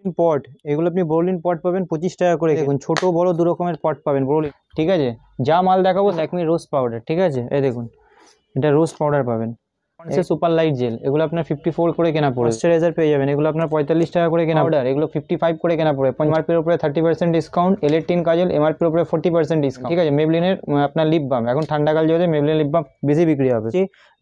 পট এগুলো আপনি বোরলিন পট পাবেন 25 টাকা করে। দেখুন ছোট বড় দু রকমের পট পাবেন বোরলিন, ঠিক আছে। যা মাল দেখাবো ল্যাকমি রোজ পাউডার, ঠিক আছে। এই দেখুন এটা রোজ পাউডার পাবেন। পন্ডসের সুপার লাইট জেল এগুলো আপনার 54 করে কেনা পড়ে। ময়েশ্চারাইজার পেয়ে যাবেন, এগুলো আপনার 45 টাকা করে কেনা। পাউডার এগুলো 55 করে কেনা পড়ে। এমআরপির উপরে 30% ডিসকাউন্ট। এলেট্রিন কাজল এমআরপির উপরে 40% ডিসকাউন্ট, ঠিক আছে। মেবলিনের আপনার লিপ বাম, এখন ঠান্ডাকাল চলছে, মেবলিন লিপ বাম বেশি বিক্রি হবে।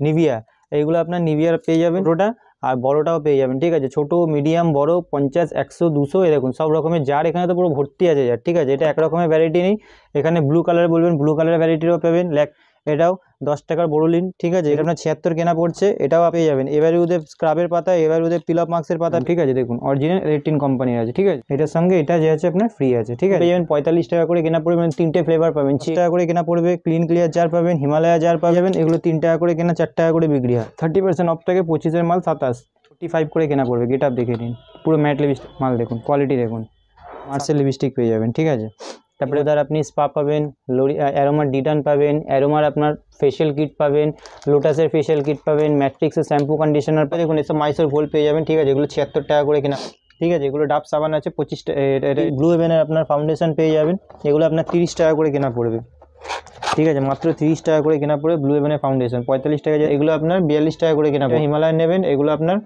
নিভিয়া এইগুলো আপনার নিভিয়ার পেয়ে যাবেন ছোটোটা আর বড়টাও পেয়ে যাবেন, ঠিক আছে। ছোটো মিডিয়াম বড় 50 100 200 এরকম সব রকমের জার এখানে তো পুরো ভর্তি আছে জার, ঠিক আছে। এটা এক রকমের ভ্যারাইটি নেই, এখানে ব্লু কালার বলবেন ব্লু কালারের ভ্যারাইটিরও পাবেন। এটাও 10 টাকার বোরোলিন, ঠিক আছে। এটা আপনার 76 কেনা পড়ছে, এটাও পেয়ে যাবেন। এবারে ওদের স্ক্রাবের পাতা, এবারে ওদের পিল আপ মার্কসের পাতা, ঠিক আছে। দেখুন অরিজিনাল এলেট্রিন কোম্পানির আছে, ঠিক আছে। এটার সঙ্গে এটা যে আছে আপনার ফ্রি আছে, ঠিক আছে। পেয়ে যাবেন 45 টাকা করে কেনা পড়বে, 3টে ফ্লেভার পাবেন। 6 টাকা করে কেনা পড়বে ক্লিন ক্লিয়ার জার পাবেন, হিমালয়া জার পাওয়া যাবেন। এগুলো 3 টাকা করে কেনা, 4 টাকা করে বিক্রি হয়। 30% অফ থেকে 25-এর মাল 27 45 করে কেনা পড়বে। গেট আপ দেখে নিন, পুরো ম্যাট লিপস্টিক মাল দেখুন, কোয়ালিটি দেখুন। মার্সেল লিপস্টিক পেয়ে যাবেন, ঠিক আছে। তারপরে ধর আপনি স্পা পাবেন, অ্যারোমার ডিটান পাবেন, অ্যারোমার আপনার ফেশিয়াল কিট পাবেন, লোটাসের ফেশিয়াল কিট পাবেন, ম্যাট্রিক্সের শ্যাম্পু কন্ডিশনার পাবেন। দেখুন এসব মাইসোর ভোল পেয়ে যাবেন, ঠিক আছে। এগুলো 76 টাকা করে কেনা, ঠিক আছে। এগুলো ডাব সাবান আছে 25 টাকা। ব্লু হেভেনের আপনার ফাউন্ডেশন পেয়ে যাবেন, এগুলো আপনার 30 টাকা করে কেনা পড়বে, ঠিক আছে। মাত্র 30 টাকা করে কেনা পড়বে ব্লু হেভেনের ফাউন্ডেশন। 45 টাকা, এগুলো আপনার 42 টাকা করে কেনা পড়বে। হিমালয়ান নেবেন, এগুলো আপনার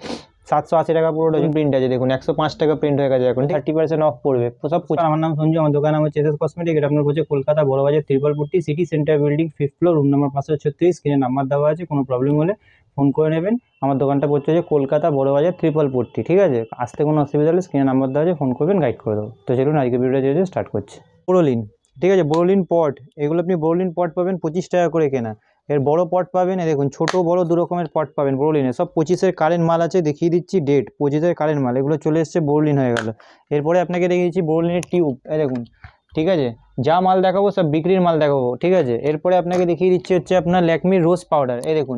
780 টাকা পুরো ডজন প্রিন্ট আছে, দেখুন 105 টাকা প্রিন্ট হয়ে গেছে এখন। 30% অফ পড়বে সব। আমার নাম সঞ্জু, আমার দোকান নাম হচ্ছে এসএস কসমেটিক। এটা আপনার হচ্ছে Kolkata Burrabazar Tripolpatti city centre building 5th floor, room number 536। স্ক্রিনে নাম্বার দেওয়া আছে, কোনো প্রবলেম হলে ফোন করে নেবেন। আমার দোকানটা পড়ছে যে কলকাতা বড়বাজার ত্রিপলপট্টি, ঠিক আছে। আসতে কোনো অসুবিধা হলে স্ক্রিনে নাম্বার দেওয়া আছে, ফোন করবেন, গাইড করে দেবো। তো চলুন আজকে ভিডিওটা যেহেতু স্টার্ট করছি। বোরোলিন, ঠিক আছে। বোরোলিন পট এগুলো আপনি বোরোলিন পট পাবেন 25 টাকা করে কেনা। এর বড় পট পাবেন, দেখুন ছোট বড় দু রকমের পট পাবেন বোরোলিনের। সব 25-এর কারেন্ট মাল আছে, দেখিয়ে দিচ্ছি ডেট 25-এর কারেন্ট মাল। এগুলো চলে এসছে বোরোলিন হয়ে গেল। এরপরে আপনাকে দেখিয়ে দিচ্ছি বোরোলিনের টিউব, এই দেখুন, ঠিক আছে। যা মাল দেখাবো সব বিক্রির মাল দেখাবো, ঠিক আছে। এরপরে আপনাকে দেখিয়ে দিচ্ছি হচ্ছে আপনার ল্যাকমির রোজ পাউডার, এই দেখুন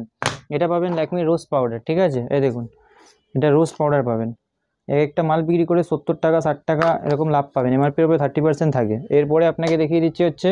এটা পাবেন ল্যাকমির রোজ পাউডার, ঠিক আছে। এই দেখুন এটা রোজ পাউডার পাবেন। একটা মাল বিক্রি করে 70 টাকা 60 টাকা এরকম লাভ পাবেন, এমআরপির উপরে 30% থাকে। এরপরে আপনাকে দেখিয়ে দিচ্ছি হচ্ছে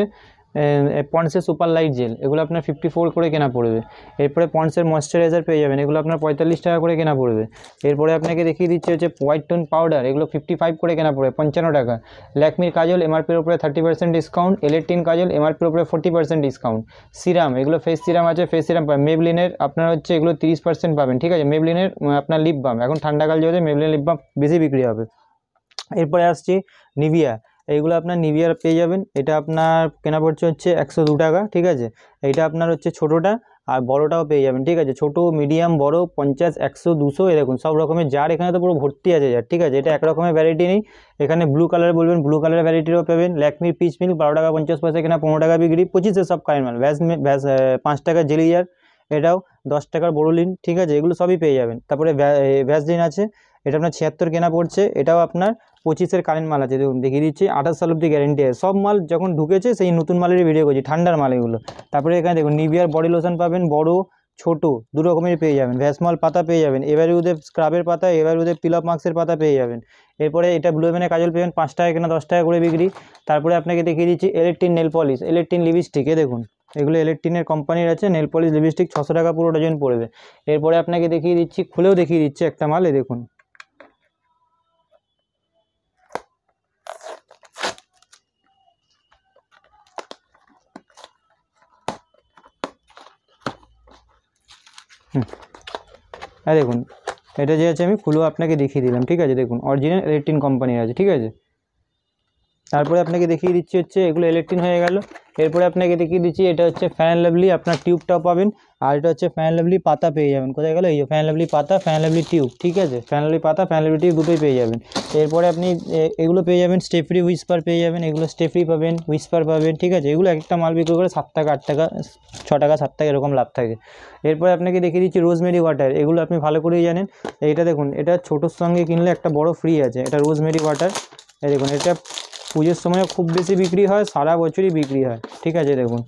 পন্ডসের সুপার লাইট জেল, এগুলো আপনার 54 করে কেনা পড়বে। এরপরে পন্ডসের ময়েশ্চারাইজার পেয়ে যাবেন, এগুলো আপনার 45 টাকা করে কেনা পড়বে। এরপরে আপনাকে দেখিয়ে দিচ্ছি হচ্ছে হোয়াইট টোন পাউডার, এগুলো 55 করে কেনা পড়বে, 55 টাকা। ল্যাকমির কাজল এমআরপির উপরে 30% ডিসকাউন্ট। এলেট্রিন কাজল এমআরপির উপরে 40% ডিসকাউন্ট। সিরাম, এগুলো ফেস সিরাম আছে, ফেস সিরাম পাবেন। মেবলিনের আপনার হচ্ছে এগুলো 30% পাবেন, ঠিক আছে। মেবলিনের আপনার লিপ বাম, এখন ঠান্ডাকাল চলছে, মেবলিন লিপ বাম বেশি বিক্রি হবে। এরপরে আসছি নিভিয়া, এইগুলো আপনার নিভিয়ার পেয়ে যাবেন। এটা আপনার কেনা পড়ছে হচ্ছে 102 টাকা, ঠিক আছে। এইটা আপনার হচ্ছে ছোটোটা আর বড়টাও পেয়ে যাবেন, ঠিক আছে। ছোটো মিডিয়াম বড় 50 100 200 এরকম সব রকমের জার এখানে তো পুরো ভর্তি আছে জার, ঠিক আছে। এটা এক রকমের ভ্যারাইটি নেই, এখানে ব্লু কালার বলবেন ব্লু কালারের ভ্যারাইটিরও পাবেন। ল্যাকমির পিচ মিল্ক 12 টাকা 50 পয়সা কেনা, 15 টাকা বিক্রি। 25-এর সব কারেন্ট মাল। 5 টাকা জেলি জার, এটাও 10 টাকার বোরোলিন, ঠিক আছে। এগুলো সবই পেয়ে যাবেন। তারপরে ভ্যাসলিন আছে, এটা আপনার 76 কেনা পড়ছে, এটাও আপনার 25-এর কারেন্ট মাল আছে, দেখুন দেখিয়ে দিচ্ছি। 28 সাল অব্দি গ্যারেন্টি আছে। সব মাল যখন ঢুকেছে সেই নতুন মালেরই ভিডিও করছি, ঠান্ডার মাল এগুলো। তারপরে এখানে দেখুন নিভিয়ার বডি লোশন পাবেন, বড় ছোট দু রকমের পেয়ে যাবেন। ভ্যাসমল পাতা পেয়ে যাবেন, এবারে ওদের স্ক্রাবের পাতা, এবারে ওদের পিল আপ মার্কসের পাতা পেয়ে যাবেন। এরপরে এটা ব্লু হেভেনের কাজল পেয়ে 5 টাকা কেনা, 10 টাকা করে বিক্রি। তারপরে আপনাকে দেখিয়ে দিচ্ছি এলেট্রিন নেল পলিশ, এলেট্রিন লিপস্টিক, এ দেখুন এগুলো এলেট্রিনের কোম্পানির আছে। নেল পলিশ লিপস্টিক 600 টাকা পুরো ডজন পড়বে। এরপরে আপনাকে দেখিয়ে দিচ্ছি, খুলেও দেখিয়ে দিচ্ছি একটা মাল, এ দেখুন দেখুন এটা যে আছে আমি খুলেও আপনাকে দেখিয়ে দিলাম, ঠিক আছে। দেখুন অরিজিনাল এলেট্রিন কোম্পানির আছে, ঠিক আছে। তারপরে আপনাকে দেখিয়ে দিচ্ছি হচ্ছে এগুলো এলেট্রিন হয়ে গেল। এরপরে আপনাকে দেখিয়ে দিচ্ছি এটা হচ্ছে ফ্যান লাভলি, আপনার টিউবটাও পাবেন। আর এটা হচ্ছে ফ্যান লাভলি পাতা পেয়ে যাবেন। কোথায় গেল, এই যে ফ্যান লাভলি পাতা, ফ্যান লাভলি টিউব, ঠিক আছে। ফ্যান লাভলি পাতা, ফ্যান লাভলি টিউব দুটোই পেয়ে যাবেন। এরপরে আপনি এগুলো পেয়ে যাবেন স্টেফ্রি হুইসপার পেয়ে যাবেন, এগুলো স্টেফ্রি পাবেন, হুইসপার পাবেন, ঠিক আছে। এগুলো একটা মাল বিক্রি করে 7 টাকা 8 টাকা 6 টাকা 7 টাকা এরকম লাভ থাকে। এরপরে আপনাকে দেখিয়ে দিচ্ছি রোজমেরি ওয়াটার, এগুলো আপনি ভালো করেই জানেন। এইটা দেখুন, এটা ছোটোর সঙ্গে কিনলে একটা বড় ফ্রি আছে, এটা রোজমেরি ওয়াটার। এই দেখুন এটা পুজোর সময় খুব বেশি বিক্রি হয়, সারা বছরই বিক্রি হয়, ঠিক আছে। দেখুন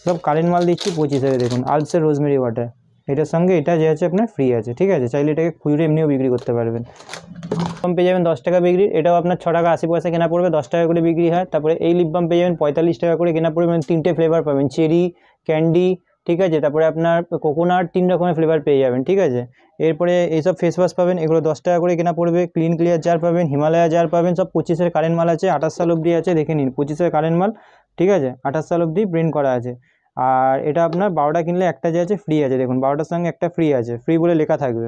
সব কারেন্ট মাল দিচ্ছি 25-এ। দেখুন আলসের রোজমেরি ওয়াটার, এটার সঙ্গে এটা যে আছে আপনার ফ্রি আছে, ঠিক আছে। চাইলে এটাকে খুচরো এমনিও বিক্রি করতে পারবেন। কম পেয়ে যাবেন 10 টাকা বিক্রি, এটাও আপনার 6 টাকা 80 পয়সা কেনা পড়বে, 10 টাকা করে বিক্রি হয়। তারপরে এই লিপ বাম পেয়ে যাবেন 45 টাকা করে কেনা পড়বে, 3টে ফ্লেভার পাবেন, চেরি, ক্যান্ডি, ঠিক আছে। তারপরে আপনার কোকোনাট 3 রকমের ফ্লেভার পেয়ে যাবেন, ঠিক আছে। এরপরে এইসব ফেস ওয়াশ পাবেন, এগুলো 10 টাকা করে কেনা পড়বে। ক্লিন ক্লিয়ার জার পাবেন, হিমালয়া জার পাবেন, সব 25-এর কারেন্ট মাল আছে, 28 সাল অবধি আছে, দেখে নিন 25-এর কারেন্ট মাল, ঠিক আছে, 28 সাল অবধি প্রিন্ট করা আছে। আর এটা আপনার 12টা কিনলে একটা যে আছে ফ্রি আছে, দেখুন 12টার সঙ্গে একটা ফ্রি আছে, ফ্রি বলে লেখা থাকবে।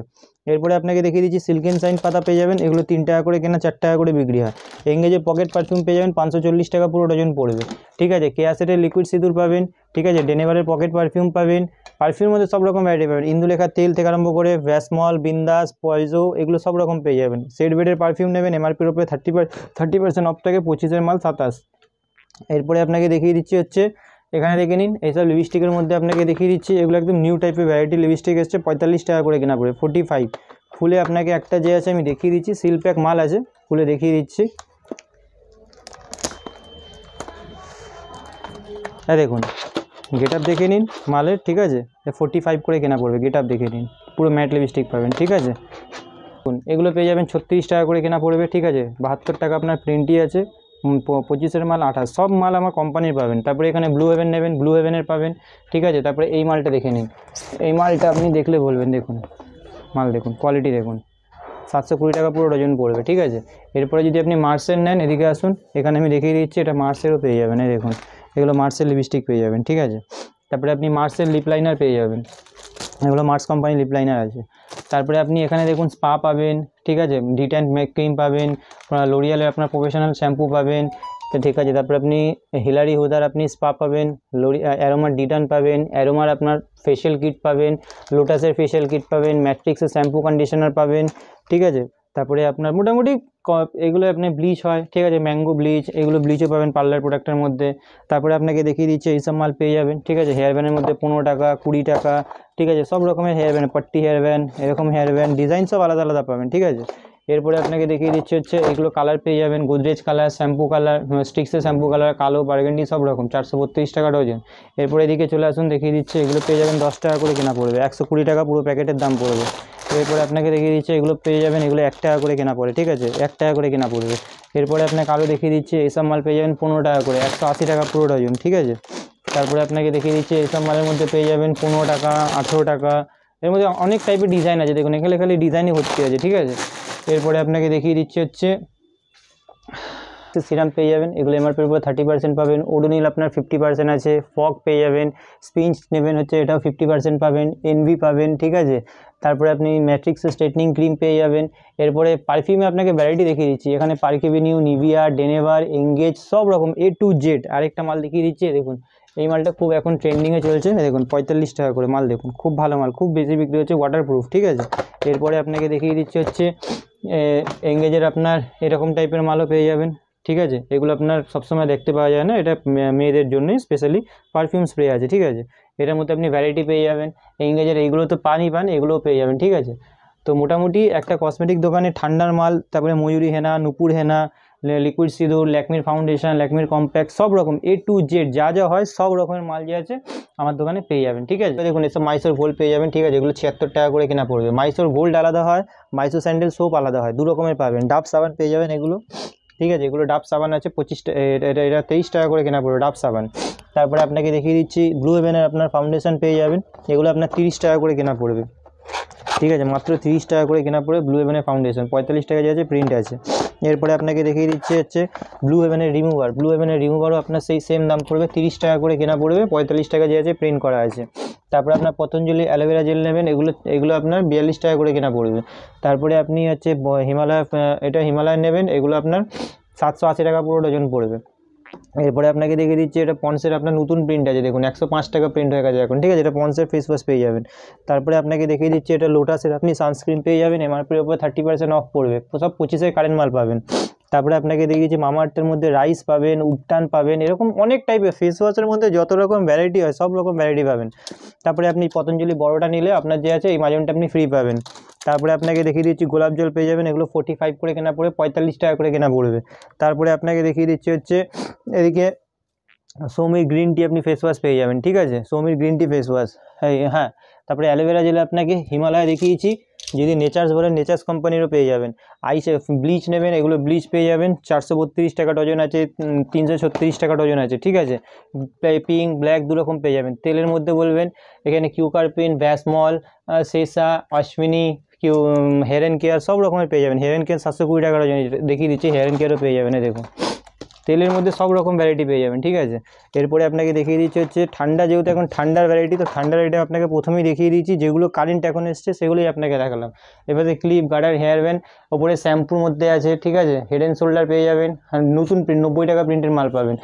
এরপরে আপনাকে দেখিয়ে দিচ্ছি সিল্ক অ্যান্ড শাইন পাতা পেয়ে যাবেন, এগুলো 3 টাকা করে কেনা, 4 টাকা করে বিক্রি হয়। এঙ্গেজের পকেট পারফিউম পেয়ে যাবেন, 540 টাকা পুরো ডজন পড়বে, ঠিক আছে। কেয়াসেটের লিকুইড সিঁদুর পাবেন, ঠিক আছে। ডেনেভারের পকেট পারফিউম পাবেন, পারফিউমের মধ্যে সব রকম ভ্যারাইটি পাবেন, ইন্দুলেখার তেল থেকে আরম্ভ করে ভ্যাসমল, বিন্দাস, পয়জো, এগুলো সব রকম পেয়ে যাবেন। সেট বেডের পারফিউম নেবেন, এমআরপির উপরে 30% অফ থাকে, 25-এর মাল 27। এরপরে আপনাকে দেখিয়ে দিচ্ছি হচ্ছে এখানে দেখে নিন, এইসব লিপস্টিকের মধ্যে আপনাকে দেখিয়ে দিচ্ছি, এগুলো একদম নিউ টাইপের ভ্যারাইটি লিপস্টিক এসছে, 45 টাকা করে কেনা পড়ে, 45। খুলে আপনাকে একটা যে আছে আমি দেখিয়ে দিচ্ছি, সিল প্যাক মাল আছে, খুলে দেখিয়ে দিচ্ছি। হ্যাঁ দেখুন, গেট আপ দেখে নিন মালের, ঠিক আছে। 45 করে কেনা পড়বে, গেট আপ দেখে নিন, পুরো ম্যাট লিপস্টিক পাবেন, ঠিক আছে। এগুলো পেয়ে যাবেন 36 টাকা করে কেনা পড়বে, ঠিক আছে। 72 টাকা আপনার প্রিন্টই আছে, 25-এর মাল 28, সব মাল আমার কোম্পানির পাবেন। তারপরে এখানে ব্লু হেভেন নেবেন, ব্লু হেভেনের পাবেন, ঠিক আছে। তারপরে এই মালটা দেখে নিন, এই মালটা আপনি দেখলে বলবেন, দেখুন মাল দেখুন, কোয়ালিটি দেখুন, 720 টাকা পুরো ডজন পড়বে, ঠিক আছে। এরপরে যদি আপনি মার্সের নেন, এদিকে আসুন, এখানে আমি দেখিয়ে দিচ্ছি, এটা মার্সেরও পেয়ে যাবেন, এই দেখুন এগুলো মার্সের লিপস্টিক পেয়ে যাবেন, ঠিক আছে। তারপরে আপনি মার্সের লিপ লাইনার পেয়ে যাবেন, এগুলো মার্স কোম্পানির লিপ লাইনার আছে। তারপরে আপনি এখানে দেখুন স্পা পাবেন, ঠিক আছে, ডিট্যান্ট মেক ক্রিম পাবেন, লোরিয়ালের আপনার প্রফেশনাল শ্যাম্পু পাবেন, তো ঠিক আছে। তারপরে আপনি হিলারি হুদার আপনি স্পা পাবেন, অ্যারোমার ডিটান পাবেন, অ্যারোমার আপনার ফেশিয়াল কিট পাবেন, লোটাসের ফেশিয়াল কিট পাবেন, ম্যাট্রিক্সের শ্যাম্পু কন্ডিশনার পাবেন, ঠিক আছে। তারপরে আপনার মোটামুটি এগুলো আপনি ব্লিচ হয়, ঠিক আছে, ম্যাঙ্গো ব্লিচ, এগুলো ব্লিচও পাবেন পার্লার প্রোডাক্টের মধ্যে। তারপরে আপনাকে দেখিয়ে দিচ্ছি এইসব মাল পেয়ে যাবেন, ঠিক আছে। হেয়ার ব্যান্ডের মধ্যে 15 টাকা, 20 টাকা, ঠিক আছে, সব রকমের hair band, Pattabhi hair band, এরকম হেয়ার ব্যান্ড ডিজাইন সব আলাদা আলাদা পাবেন, ঠিক আছে। এরপরে আপনাকে দেখিয়ে দিচ্ছি হচ্ছে এগুলো কালার পেয়ে যাবেন, গোদরেজ কালার, শ্যাম্পু কালার, স্টিক্সের শ্যাম্পু কালার, কালো, বার্গেন্ডি, সব রকম, 432 টাকা ডজন। এরপরে এদিকে চলে আসুন, দেখিয়ে দিচ্ছি এগুলো পেয়ে যাবেন 10 টাকা করে কেনা পড়বে, 120 টাকা পুরো প্যাকেটের দাম পড়বে। এরপরে আপনাকে দেখিয়ে দিচ্ছি এগুলো পেয়ে যাবেন, এগুলো 1 টাকা করে কেনা পড়ে, ঠিক আছে, 1 টাকা করে কেনা পড়বে। এরপরে আপনাকে আরও দেখিয়ে দিচ্ছি এইসব মাল পেয়ে যাবেন 15 টাকা করে, 180 টাকা পুরো ডজন, ঠিক আছে। তারপরে আপনাকে দেখিয়ে দিচ্ছি এইসব মালের মধ্যে পেয়ে যাবেন 15 টাকা, 18 টাকা, এর মধ্যে অনেক টাইপের ডিজাইন আছে, দেখুন এখানে খালি ডিজাইনই ভর্তি আছে, ঠিক আছে। এরপরে আপনাকে দেখিয়ে দিচ্ছি হচ্ছে সিরাম পেয়ে যাবেন, এগুলো এমআরপির উপর 30% পাবেন। ওডোনিল আপনার 50% আছে। ফগ পেয়ে যাবেন, স্পিঞ্চ নেবেন হচ্ছে এটাও 50% পাবেন, এনভি পাবেন, ঠিক আছে। তারপরে আপনি ম্যাট্রিক্সের স্ট্রেটনিং ক্রিম পেয়ে যাবেন। এরপরে পারফিউমে আপনাকে ভ্যারাইটি দেখিয়ে দিচ্ছি, এখানে পারকিভিনিউ, নিভিয়া, ডেনেভার, এঙ্গেজ, সব রকম A to Z। আরেকটা মাল দেখিয়ে দিচ্ছি, দেখুন এই মালটা খুব এখন ট্রেন্ডিংয়ে চলছে, দেখুন 45 টাকা করে মাল, দেখুন খুব ভালো মাল, খুব বেশি বিক্রি হচ্ছে, ওয়াটারপ্রুফ, ঠিক আছে। এরপরে আপনাকে দেখিয়ে দিচ্ছি হচ্ছে এঙ্গেজের আপনার এরকম টাইপের মালও পেয়ে যাবেন, ঠিক আছে। এগুলো আপনার সবসময় দেখতে পাওয়া যায় না, এটা মেয়েদের জন্যই স্পেশালি পারফিউম স্প্রে আছে, ঠিক আছে। এটার মধ্যে আপনি ভ্যারাইটি পেয়ে যাবেন, এঙ্গেজের এইগুলো তো পান, এগুলোও পেয়ে যাবেন, ঠিক আছে। তো মোটামুটি একটা কসমেটিক দোকানে ঠান্ডার মাল, তারপরে ময়ূরী হেনা, নুপুর হেনা, লিকুইড সিঁদুর, ল্যাকমির ফাউন্ডেশন, ল্যাকমির কম্প্যাক্ট, সব রকম A to Z যা যা হয় সব রকমের মাল যে আছে আমার দোকানে পেয়ে যাবেন, ঠিক আছে। দেখুন এসব মাইসোর গোল্ড পেয়ে যাবেন, ঠিক আছে, এগুলো 76 টাকা করে কেনা পড়বে। মাইসোর গোল্ড আলাদা হয়, মাইসোর স্যান্ডেল সোপ আলাদা হয়, 2 রকমের পাবেন। ডাব সাবান পেয়ে যাবেন এগুলো, ঠিক আছে, এগুলো ডাব সাবান আছে 25 এটা 23 টাকা করে কেনা পড়বে ডাব সাবান। তারপরে আপনাকে দেখিয়ে দিচ্ছি ব্লু হেভেনের আপনার ফাউন্ডেশন পেয়ে যাবেন, এগুলো আপনার 30 টাকা করে কেনা পড়বে, ঠিক আছে, মাত্র 30 টাকা করে কেনা পড়বে ব্লু হেভেনের ফাউন্ডেশন, 45 টাকা যে আছে প্রিন্ট আছে। এরপরে আপনাকে দেখিয়ে দিচ্ছি হচ্ছে ব্লু হেভেনের রিমুভার, ব্লু হেভেনের রিমুভারও আপনার সেই সেম দাম পড়বে, 30 টাকা করে কেনা পড়বে, 45 টাকা যে আছে প্রিন্ট করা আছে। তারপরে আপনার পতঞ্জলি অ্যালোভেরা জেল নেবেন, এগুলো আপনার 42 টাকা করে কেনা পড়বে। তারপরে আপনি হচ্ছে হিমালয় নেবেন, এগুলো আপনার 780 টাকা পুরো ডজন পড়বে। এরপরে আপনাকে দেখিয়ে দিচ্ছি এটা পন্সের আপনার নতুন প্রিন্ট আছে, দেখুন 105 টাকা প্রিন্ট হয়ে গেছে এখন, ঠিক আছে, এটা পন্সের ফেস ওয়াশ পেয়ে যাবেন। তারপরে আপনাকে দেখিয়ে দিচ্ছি এটা লোটাসের আপনি সানস্ক্রিন পেয়ে যাবেন, এমআরপির উপর 30% অফ পড়বে, সব 25-এর কারেন্ট মাল পাবেন। তারপরে আপনাকে দেখিয়েছি মামাআর্থের মধ্যে রাইস পাবেন, উবটান পাবেন, এরকম অনেক টাইপের ফেস ওয়াশের মধ্যে যত রকম ভ্যারাইটি হয় সব রকম ভ্যারাইটি পাবেন। তারপরে আপনি পতঞ্জলি বড়টা নিলে আপনার যে আছে এই মাজনটা আপনি ফ্রি পাবেন। তারপরে আপনাকে দেখিয়ে দিচ্ছি গোলাপ জল পেয়ে যাবেন, এগুলো 45 করে কেনা পড়বে, 45 টাকা করে কেনা পড়বে। তারপরে আপনাকে দেখিয়ে দিচ্ছি হচ্ছে এদিকে সৌমির গ্রিন টি আপনি ফেস ওয়াশ পেয়ে যাবেন, ঠিক আছে, Soumir green tea face wash, হ্যাঁ, তারপরে অ্যালোভেরা জেলে আপনাকে হিমালয় দেখিয়েছি, যদি নেচার্স বলেন নেচার্স কোম্পানিরও পেয়ে যাবেন। আইস ব্লিচ নেবেন, এগুলো ব্লিচ পেয়ে যাবেন, 432 টাকা ডজন আছে, 336 টাকা ডজন আছে, ঠিক আছে। পিঙ্ক ব্ল্যাক দুরকম পেয়ে যাবেন। তেলের মধ্যে বলবেন এখানে Keo Karpin, Vasmol, Sesa, Ashwini, hair and care সব রকমের পেয়ে যাবেন। হেয়ার অ্যান্ড কেয়ার 720 টাকা ডজন দেখিয়ে দিচ্ছি, হেয়ার অ্যান্ড কেয়ারও পেয়ে যাবেন। দেখুন তেলের মধ্যে সব রকম ভ্যারাইটি পেয়ে যাবেন, ঠিক আছে। এরপরে আপনাকে দেখিয়ে দিচ্ছি হচ্ছে ঠান্ডা, যেহেতু এখন ঠান্ডার ভ্যারাইটি, তো ঠান্ডার আইটেম আপনাকে প্রথমেই দেখিয়ে দিয়েছি, যেগুলো কারেন্ট এখন এসছে সেগুলোই আপনাকে দেখালাম। এবারে ক্লিপ, গার্ডার, হেয়ার ব্যান্ড, ওপরে শ্যাম্পুর মধ্যে আছে, ঠিক আছে। হেড অ্যান্ড শোল্ডার পেয়ে যাবেন, নতুন প্রিন্ট 90 টাকা প্রিন্টের মাল পাবেন।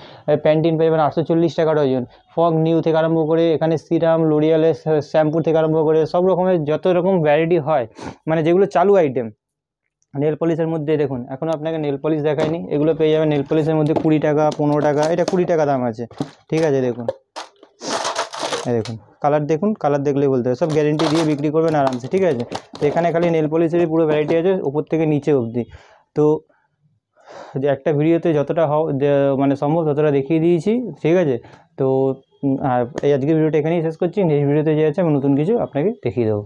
প্যান্টিন পেয়ে যাবেন 840 টাকা ডজন। ফগ নিউ থেকে আরম্ভ করে এখানে সিরাম, লোরিয়ালের শ্যাম্পু থেকে আরম্ভ করে সব রকমের যত রকম ভ্যারাইটি হয়, মানে যেগুলো চালু আইটেম। নেল পলিশের মধ্যে দেখুন, এখনও আপনাকে নেল পলিশ দেখায়নি, এগুলো পেয়ে যাবেন নেল পলিশের মধ্যে 20 টাকা, 15 টাকা, এটা 20 টাকা দাম আছে, ঠিক আছে। দেখুন দেখুন কালার, দেখুন কালার দেখলেই বলতে হবে, সব গ্যারেন্টি দিয়ে বিক্রি করবেন আরামসে, ঠিক আছে। তো এখানে খালি নেল পলিশেরই পুরো ভ্যারাইটি আছে, উপর থেকে নিচে অবধি। তো যে একটা ভিডিওতে যতটা মানে সম্ভব ততটা দেখিয়ে দিয়েছি, ঠিক আছে। তো আর এই আজকের ভিডিওটা এখানেই শেষ করছি। নেক্সট ভিডিওতে যে আছে আমি নতুন কিছু আপনাকে দেখিয়ে দেবো।